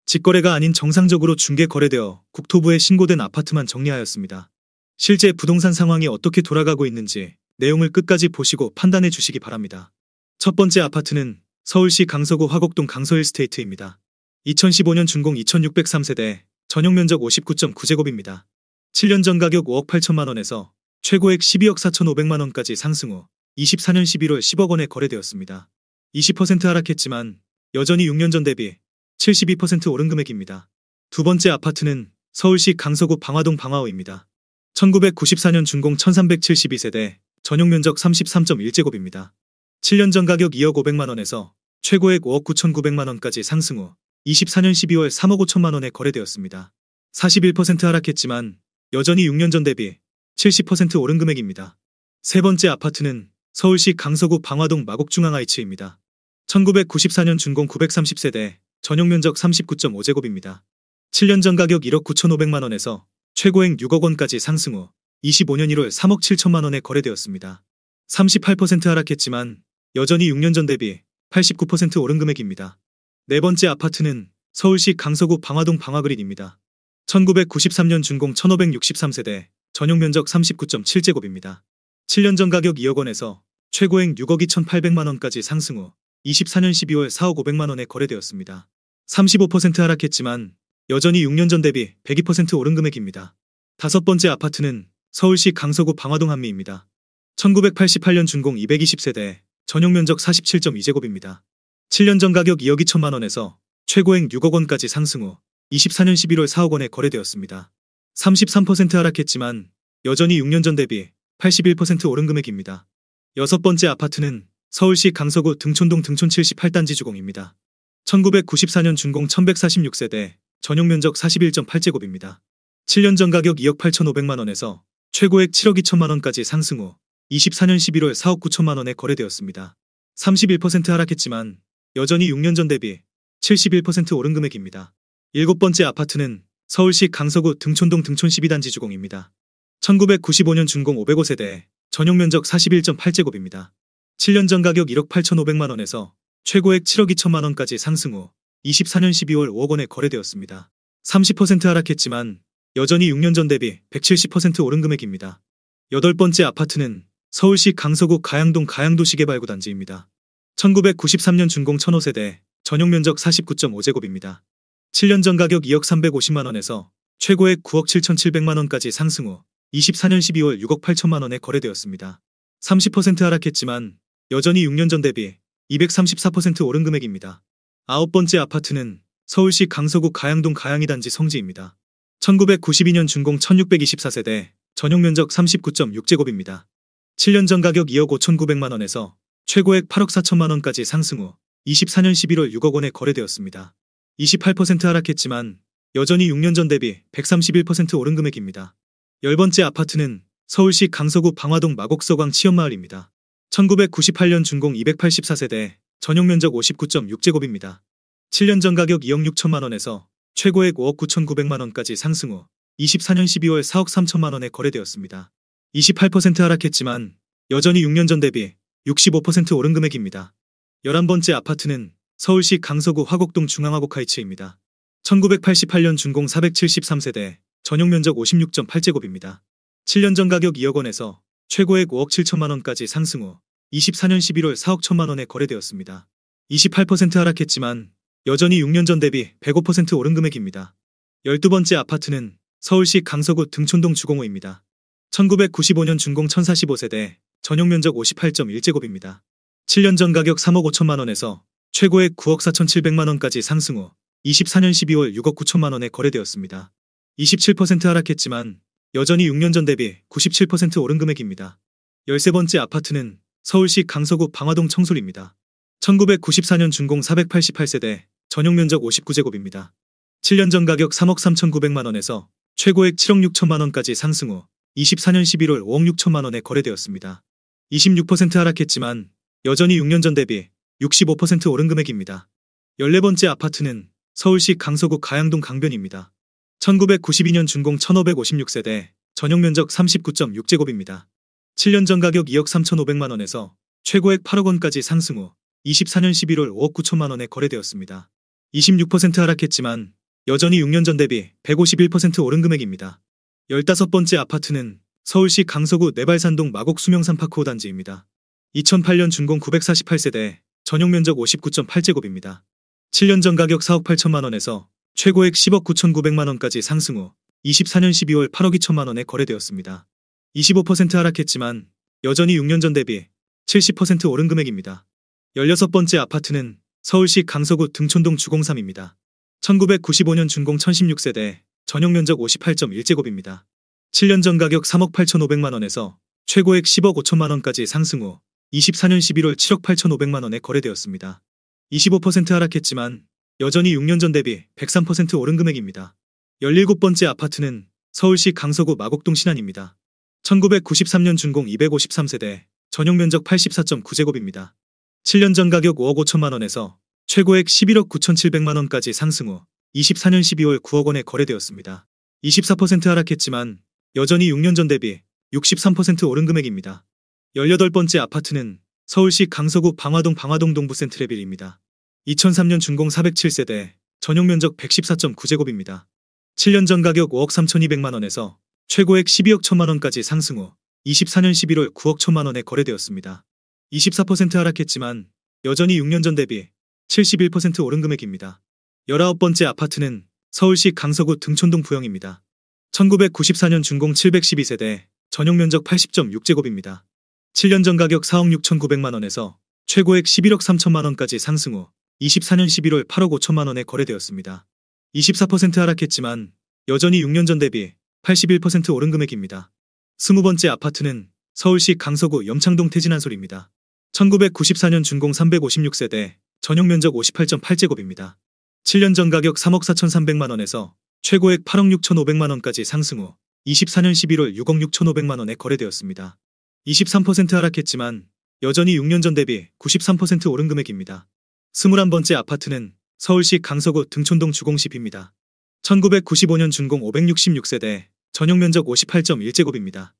직거래가 아닌 정상적으로 중개 거래되어 국토부에 신고된 아파트만 정리하였습니다. 실제 부동산 상황이 어떻게 돌아가고 있는지 내용을 끝까지 보시고 판단해 주시기 바랍니다. 첫 번째 아파트는 서울시 강서구 화곡동 강서힐스테이트입니다. 2015년 준공 2603세대, 전용면적 59.9제곱입니다. 7년 전 가격 5억 8천만 원에서 최고액 12억 4천5백만 원까지 상승 후 24년 11월 10억 원에 거래되었습니다. 20% 하락했지만 여전히 6년 전 대비 72% 오른 금액입니다. 두 번째 아파트는 서울시 강서구 방화동 방화호입니다. 1994년 준공 1372세대, 전용면적 33.1제곱입니다. 7년 전 가격 2억 5백만 원에서 최고액 5억 9천9백만 원까지 상승 후 24년 12월 3억 5천만 원에 거래되었습니다. 41% 하락했지만 여전히 6년 전 대비 70% 오른 금액입니다. 세 번째 아파트는 서울시 강서구 방화동 마곡중앙하이츠입니다. 1994년 준공 930세대, 전용면적 39.5제곱입니다. 7년 전 가격 1억 9천5백만 원에서 최고액 6억 원까지 상승 후 25년 1월 3억 7천만 원에 거래되었습니다. 38% 하락했지만 여전히 6년 전 대비 89% 오른 금액입니다. 네 번째 아파트는 서울시 강서구 방화동 방화그린입니다. 1993년 준공 1563세대, 전용면적 39.7제곱입니다. 7년 전 가격 2억 원에서 최고액 6억 2천8백만 원까지 상승 후 24년 12월 4억 5백만 원에 거래되었습니다. 35% 하락했지만 여전히 6년 전 대비 102% 오른 금액입니다. 다섯 번째 아파트는 서울시 강서구 방화동 한미입니다. 1988년 준공 220세대, 전용면적 47.2제곱입니다. 7년 전 가격 2억 2천만 원에서 최고액 6억 원까지 상승 후 24년 11월 4억 원에 거래되었습니다. 33% 하락했지만 여전히 6년 전 대비 81% 오른 금액입니다. 여섯 번째 아파트는 서울시 강서구 등촌동 등촌 78단지 주공입니다. 1994년 준공 1146세대, 전용면적 41.8제곱입니다. 7년 전 가격 2억 8천5백만 원에서 최고액 7억 2천만 원까지 상승 후 24년 11월 4억 9천만 원에 거래되었습니다. 31% 하락했지만 여전히 6년 전 대비 71% 오른 금액입니다. 일곱 번째 아파트는 서울시 강서구 등촌동 등촌 12단지 주공입니다. 1995년 준공 505세대, 전용면적 41.8제곱입니다. 7년 전 가격 1억 8천5백만 원에서 최고액 7억 2천만 원까지 상승 후 24년 12월 5억 원에 거래되었습니다. 30% 하락했지만 여전히 6년 전 대비 170% 오른 금액입니다. 여덟 번째 아파트는 서울시 강서구 가양동 가양도시개발구단지입니다. 1993년 준공 1005세대, 전용면적 49.5제곱입니다. 7년 전 가격 2억 350만 원에서 최고액 9억 7천7백만 원까지 상승 후 24년 12월 6억 8천만 원에 거래되었습니다. 30% 하락했지만 여전히 6년 전 대비 234% 오른 금액입니다. 아홉 번째 아파트는 서울시 강서구 가양동 가양이단지 성지입니다. 1992년 준공 1624세대, 전용면적 39.6제곱입니다. 7년 전 가격 2억 5천9백만 원에서 최고액 8억 4천만 원까지 상승 후 24년 11월 6억 원에 거래되었습니다. 28% 하락했지만 여전히 6년 전 대비 131% 오른 금액입니다. 열 번째 아파트는 서울시 강서구 방화동 마곡서광 치연마을입니다. 1998년 준공 284세대, 전용면적 59.6제곱입니다. 7년 전 가격 2억 6천만 원에서 최고액 5억 9천9백만 원까지 상승 후 24년 12월 4억 3천만 원에 거래되었습니다. 28% 하락했지만 여전히 6년 전 대비 65% 오른 금액입니다. 11번째 아파트는 서울시 강서구 화곡동 중앙화곡하이츠입니다. 1988년 준공 473세대, 전용면적 56.8제곱입니다. 7년 전 가격 2억 원에서 최고액 5억 7천만 원까지 상승 후 24년 11월 4억 1천만 원에 거래되었습니다. 28% 하락했지만 여전히 6년 전 대비 105% 오른 금액입니다. 12번째 아파트는 서울시 강서구 등촌동 주공호입니다. 1995년 준공 1045세대, 전용면적 58.1제곱입니다. 7년 전 가격 3억 5천만 원에서 최고액 9억 4천7백만 원까지 상승 후 24년 12월 6억 9천만 원에 거래되었습니다. 27% 하락했지만 여전히 6년 전 대비 97% 오른 금액입니다. 13번째 아파트는 서울시 강서구 방화동 청솔입니다. 1994년 준공 488세대, 전용면적 59제곱입니다. 7년 전 가격 3억 3천9백만 원에서 최고액 7억 6천만 원까지 상승 후 24년 11월 5억 6천만 원에 거래되었습니다. 26% 하락했지만 여전히 6년 전 대비 65% 오른 금액입니다. 14번째 아파트는 서울시 강서구 가양동 강변입니다. 1992년 준공 1556세대, 전용면적 39.6제곱입니다. 7년 전 가격 2억 3천5백만 원에서 최고액 8억 원까지 상승 후 24년 11월 5억 9천만 원에 거래되었습니다. 26% 하락했지만 여전히 6년 전 대비 151% 오른 금액입니다. 15번째 아파트는 서울시 강서구 내발산동 마곡 수명산파크 5단지입니다. 2008년 준공 948세대, 전용 면적 59.8제곱입니다. 7년 전 가격 4억 8천만 원에서 최고액 10억 9,900만 원까지 상승 후 24년 12월 8억 2천만 원에 거래되었습니다. 25% 하락했지만 여전히 6년 전 대비 70% 오른 금액입니다. 16번째 아파트는 서울시 강서구 등촌동 주공3입니다. 1995년 준공 1016세대, 전용 면적 58.1제곱입니다. 7년 전 가격 3억 8,500만 원에서 최고액 10억 5천만 원까지 상승 후 24년 11월 7억 8,500만 원에 거래되었습니다. 25% 하락했지만 여전히 6년 전 대비 103% 오른 금액입니다. 17번째 아파트는 서울시 강서구 마곡동 신안입니다. 1993년 준공 253세대, 전용 면적 84.9제곱입니다. 7년 전 가격 5억 5천만 원에서 최고액 11억 9,700만 원까지 상승 후 24년 12월 9억 원에 거래되었습니다. 24% 하락했지만 여전히 6년 전 대비 63% 오른 금액입니다. 18번째 아파트는 서울시 강서구 방화동 동부 센트레빌입니다. 2003년 준공 407세대, 전용 면적 114.9제곱입니다. 7년 전 가격 5억 3,200만 원에서 최고액 12억 1천만 원까지 상승 후 24년 11월 9억 1천만 원에 거래되었습니다. 24% 하락했지만 여전히 6년 전 대비 71% 오른 금액입니다. 19번째 아파트는 서울시 강서구 등촌동 부영입니다. 1994년 준공 712세대, 전용 면적 80.6제곱입니다. 7년 전 가격 4억 6,900만 원에서 최고액 11억 3천만 원까지 상승 후 24년 11월 8억 5천만 원에 거래되었습니다. 24% 하락했지만 여전히 6년 전 대비 81% 오른 금액입니다. 20번째 아파트는 서울시 강서구 염창동 태진한솔입니다. 1994년 준공 356세대, 전용 면적 58.8제곱입니다. 7년 전 가격 3억 4,300만 원에서 최고액 8억 6,500만 원까지 상승 후 24년 11월 6억 6,500만 원에 거래되었습니다. 23% 하락했지만 여전히 6년 전 대비 93% 오른 금액입니다. 21번째 아파트는 서울시 강서구 등촌동 주공10입니다. 1995년 준공 566세대, 전용 면적 58.1제곱입니다.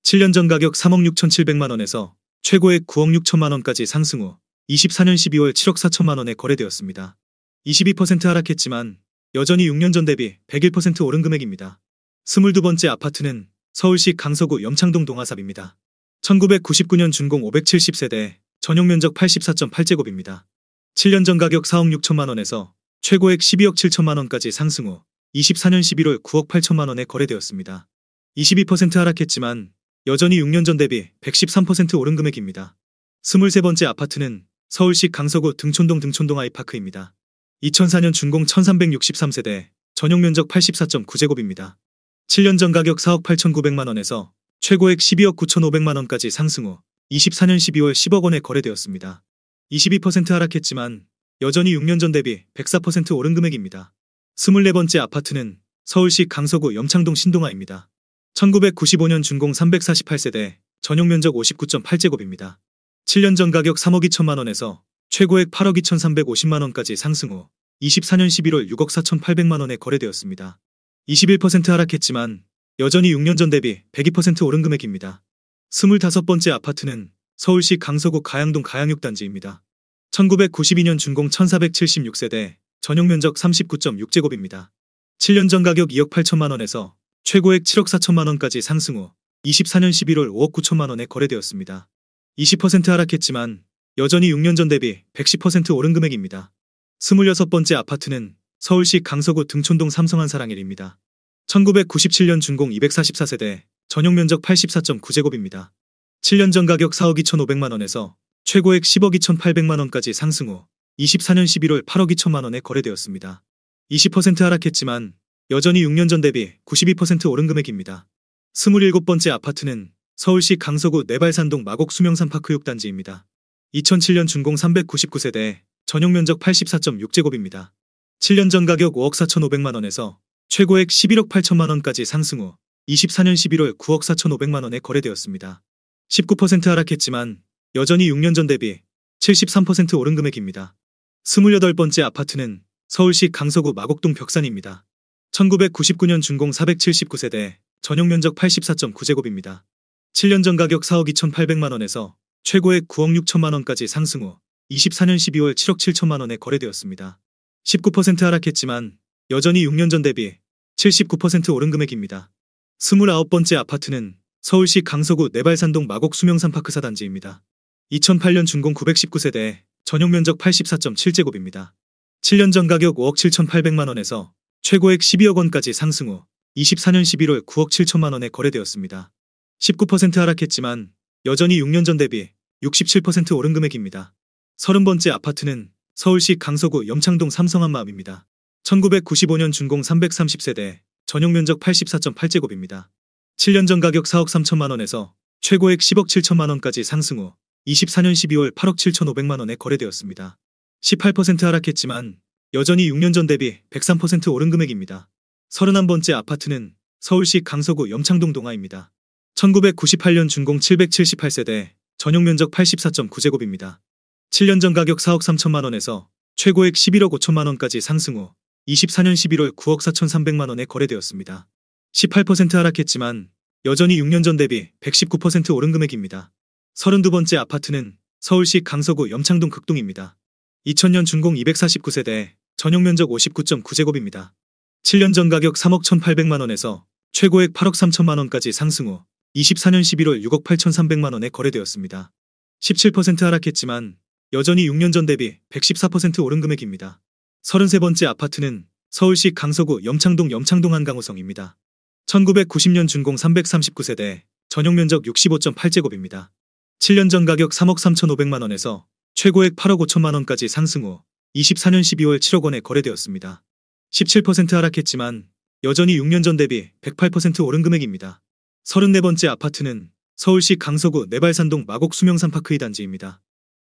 7년 전 가격 3억 6,700만 원에서 최고액 9억 6천만 원까지 상승 후 24년 12월 7억 4천만 원에 거래되었습니다. 22% 하락했지만 여전히 6년 전 대비 101% 오른 금액입니다. 22번째 아파트는 서울시 강서구 염창동 동아삽입니다. 1999년 준공 570세대, 전용 면적 84.8제곱입니다. 7년 전 가격 4억 6천만 원에서 최고액 12억 7천만 원까지 상승 후 24년 11월 9억 8천만 원에 거래되었습니다. 22% 하락했지만 여전히 6년 전 대비 113% 오른 금액입니다. 23번째 아파트는 서울시 강서구 등촌동 아이파크입니다. 2004년 준공 1363세대, 전용 면적 84.9제곱입니다. 7년 전 가격 4억 8,900만 원에서 최고액 12억 9,500만 원까지 상승 후 24년 12월 10억 원에 거래되었습니다. 22% 하락했지만 여전히 6년 전 대비 104% 오른 금액입니다. 24번째 아파트는 서울시 강서구 염창동 신동아입니다. 1995년 준공 348세대, 전용 면적 59.8제곱입니다. 7년 전 가격 3억 2천만 원에서 최고액 8억 2,350만 원까지 상승 후 24년 11월 6억 4,800만 원에 거래되었습니다. 21% 하락했지만 여전히 6년 전 대비 102% 오른 금액입니다. 25번째 아파트는 서울시 강서구 가양동 가양6단지입니다. 1992년 준공 1476세대, 전용 면적 39.6제곱입니다. 7년 전 가격 2억 8천만 원에서 최고액 7억 4천만 원까지 상승 후 24년 11월 5억 9천만 원에 거래되었습니다. 20% 하락했지만 여전히 6년 전 대비 110% 오른 금액입니다. 26번째 아파트는 서울시 강서구 등촌동 삼성한사랑일입니다. 1997년 준공 244세대, 전용 면적 84.9제곱입니다. 7년 전 가격 4억 2,500만 원에서 최고액 10억 2,800만 원까지 상승 후 24년 11월 8억 2천만 원에 거래되었습니다. 20% 하락했지만 여전히 6년 전 대비 92% 오른 금액입니다. 27번째 아파트는 서울시 강서구 내발산동 마곡 수명산파크 6단지입니다. 2007년 준공 399세대, 전용 면적 84.6제곱입니다. 7년 전 가격 5억 4,500만 원에서 최고액 11억 8천만 원까지 상승 후 24년 11월 9억 4,500만 원에 거래되었습니다. 19% 하락했지만 여전히 6년 전 대비 73% 오른 금액입니다. 28번째 아파트는 서울시 강서구 마곡동 벽산입니다. 1999년 준공 479세대, 전용 면적 84.9제곱입니다. 7년 전 가격 4억 2,800만 원에서 최고액 9억 6천만 원까지 상승 후 24년 12월 7억 7천만 원에 거래되었습니다. 19% 하락했지만 여전히 6년 전 대비 79% 오른 금액입니다. 29번째 아파트는 서울시 강서구 내발산동 마곡 수명산파크 사단지입니다. 2008년 준공 919세대, 전용 면적 84.7제곱입니다. 7년 전 가격 5억 7,800만원에서 최고액 12억 원까지 상승 후 24년 11월 9억 7천만 원에 거래되었습니다. 19% 하락했지만 여전히 6년 전 대비 67% 오른 금액입니다. 30번째 아파트는 서울시 강서구 염창동 삼성한마음입니다. 1995년 준공 330세대, 전용 면적 84.8제곱입니다. 7년 전 가격 4억 3천만 원에서 최고액 10억 7천만 원까지 상승 후 24년 12월 8억 7천5백만 원에 거래되었습니다. 18% 하락했지만 여전히 6년 전 대비 103% 오른 금액입니다. 31번째 아파트는 서울시 강서구 염창동 동아입니다. 1998년 준공 778세대, 전용 면적 84.9제곱입니다. 7년 전 가격 4억 3천만 원에서 최고액 11억 5천만 원까지 상승 후 24년 11월 9억 4천3백만 원에 거래되었습니다. 18% 하락했지만 여전히 6년 전 대비 119% 오른 금액입니다. 32번째 아파트는 서울시 강서구 염창동 극동입니다. 2000년 준공 249세대, 전용 면적 59.9제곱입니다. 7년 전 가격 3억 1,800만 원에서 최고액 8억 3천만 원까지 상승 후 24년 11월 6억 8,300만 원에 거래되었습니다. 17% 하락했지만 여전히 6년 전 대비 114% 오른 금액입니다. 33번째 아파트는 서울시 강서구 염창동 한강호성입니다. 1990년 준공 339세대, 전용 면적 65.8제곱입니다. 7년 전 가격 3억 3,500만 원에서 최고액 8억 5천만 원까지 상승 후 24년 12월 7억 원에 거래되었습니다. 17% 하락했지만 여전히 6년 전 대비 108% 오른 금액입니다. 34번째 아파트는 서울시 강서구 내발산동 마곡 수명산파크 2단지입니다.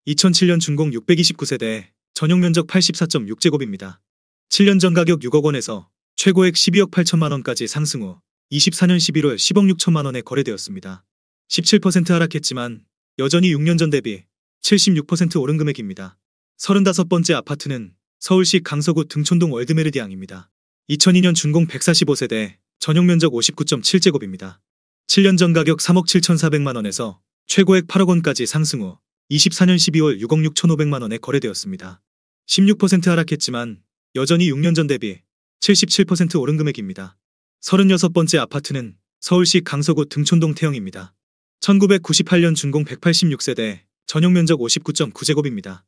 2007년 준공 629세대, 전용 면적 84.6제곱입니다. 7년 전 가격 6억 원에서 최고액 12억 8천만 원까지 상승 후 24년 11월 10억 6천만 원에 거래되었습니다. 17% 하락했지만 여전히 6년 전 대비 76% 오른 금액입니다. 35번째 아파트는 서울시 강서구 등촌동 월드메르디앙입니다. 2002년 준공 145세대, 전용 면적 59.7제곱입니다. 7년 전 가격 3억 7,400만 원에서 최고액 8억 원까지 상승 후 24년 12월 6억 6,500만 원에 거래되었습니다. 16% 하락했지만 여전히 6년 전 대비 77% 오른 금액입니다. 36번째 아파트는 서울시 강서구 등촌동 태영입니다. 1998년 준공 186세대, 전용 면적 59.9제곱입니다.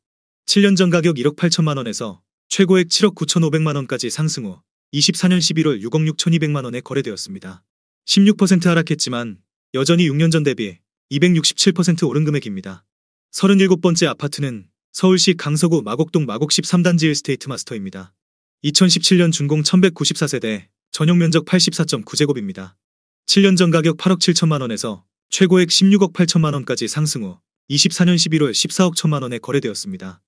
7년 전 가격 1억 8천만 원에서 최고액 7억 9,500만 원까지 상승 후 24년 11월 6억 6,200만 원에 거래되었습니다. 16% 하락했지만 여전히 6년 전 대비 267% 오른 금액입니다. 37번째 아파트는 서울시 강서구 마곡동 마곡 13단지 일스테이트 마스터입니다. 2017년 준공 1194세대, 전용 면적 84.9제곱입니다. 7년 전 가격 8억 7천만 원에서 최고액 16억 8천만 원까지 상승 후 24년 11월 14억 1천만 원에 거래되었습니다.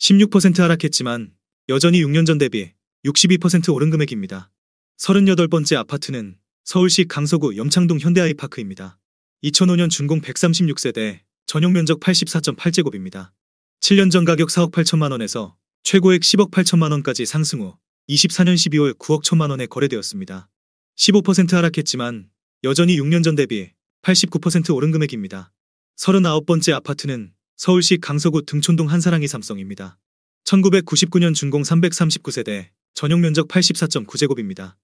16% 하락했지만 여전히 6년 전 대비 62% 오른 금액입니다. 38번째 아파트는 서울시 강서구 염창동 현대아이파크입니다. 2005년 준공 136세대, 전용 면적 84.8제곱입니다. 7년 전 가격 4억 8천만 원에서 최고액 10억 8천만 원까지 상승 후 24년 12월 9억 1천만 원에 거래되었습니다. 15% 하락했지만 여전히 6년 전 대비 89% 오른 금액입니다. 39번째 아파트는 서울시 강서구 등촌동 한사랑이 삼성입니다. 1999년 준공 339세대, 전용 면적 84.9제곱입니다.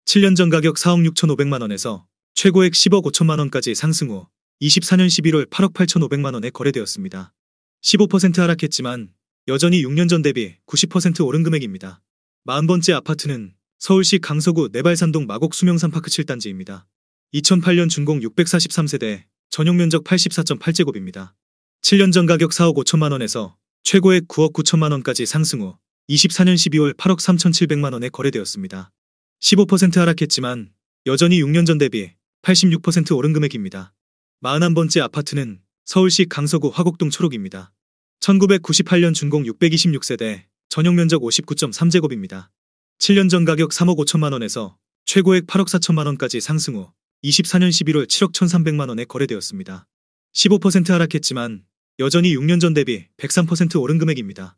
7년 전 가격 4억 6,500만 원에서 최고액 10억 5천만 원까지 상승 후 24년 11월 8억 8,500만 원에 거래되었습니다. 15% 하락했지만 여전히 6년 전 대비 90% 오른 금액입니다. 40번째 아파트는 서울시 강서구 내발산동 마곡 수명산파크 7단지입니다. 2008년 준공 643세대, 전용 면적 84.8제곱입니다. 7년 전 가격 4억 5천만 원에서 최고액 9억 9천만 원까지 상승 후 24년 12월 8억 3,700만 원에 거래되었습니다. 15% 하락했지만 여전히 6년 전 대비 86% 오른 금액입니다. 41번째 아파트는 서울시 강서구 화곡동 초록입니다. 1998년 준공 626세대, 전용 면적 59.3제곱입니다. 7년 전 가격 3억 5천만 원에서 최고액 8억 4천만 원까지 상승 후 24년 11월 7억 1,300만 원에 거래되었습니다. 15% 하락했지만 여전히 6년 전 대비 103% 오른 금액입니다.